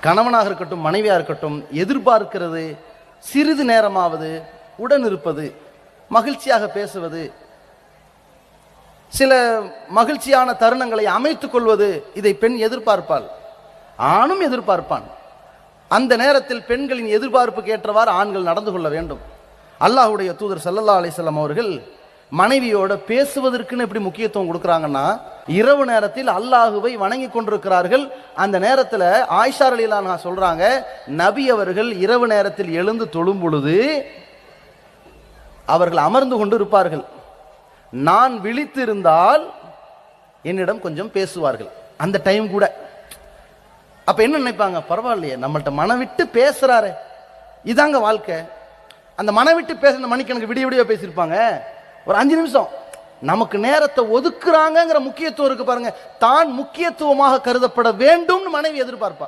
கணவனாக இருக்கட்டும் மனைவியாக இருக்கட்டும் எதிர்பார்க்கிறது சிறிது நேரமாவது உடன் இருப்பது, மகிழ்ச்சியாக பேசுவது, சில மகிழ்ச்சியான தருணங்களை அமைத்துக் கொள்வது. இதை பெண் எதிர்பார்ப்பாள், ஆணும் எதிர்பார்ப்பான். அந்த நேரத்தில் பெண்களின் எதிர்பார்ப்புக்கு ஏற்றவாறு ஆண்கள் நடந்து கொள்ள வேண்டும். அல்லாஹ்வுடைய தூதர் ஸல்லல்லாஹு அலைஹி வஸல்லம் அவர்கள் மனைவியோட பேசுவதற்குன்னு எப்படி முக்கியத்துவம் கொடுக்குறாங்கன்னா, இரவு நேரத்தில் அல்லாஹுவை வணங்கி கொண்டிருக்கிறார்கள். அந்த நேரத்தில் ஆயிஷா ரலியல்லாஹு அன்ஹா சொல்றாங்க, நபி அவர்கள் இரவு நேரத்தில் எழுந்து தொழும் பொழுது அவர்கள் அமர்ந்து கொண்டு இருப்பார்கள். நான் விழித்திருந்தால் என்னிடம் கொஞ்சம் பேசுவார்கள். அந்த டைம் கூட அப்ப என்ன நினைப்பாங்க, பரவாயில்லையே நம்மள்ட்ட மனவிட்டு பேசுறாரு, இதாங்க வாழ்க்கை. அந்த மனவிட்டு பேசுற மணிக்கணக்கு விடிய விடிய பேசியிருப்பாங்க. ஒரு 5 நிமிஷம் நமக்கு நேரத்தை ஒதுக்குறாங்கிற முக்கியத்துவம் இருக்கு பாருங்க. தான் முக்கியத்துவமாக கருதப்பட வேண்டும் மனைவி எதிர்பார்ப்பா.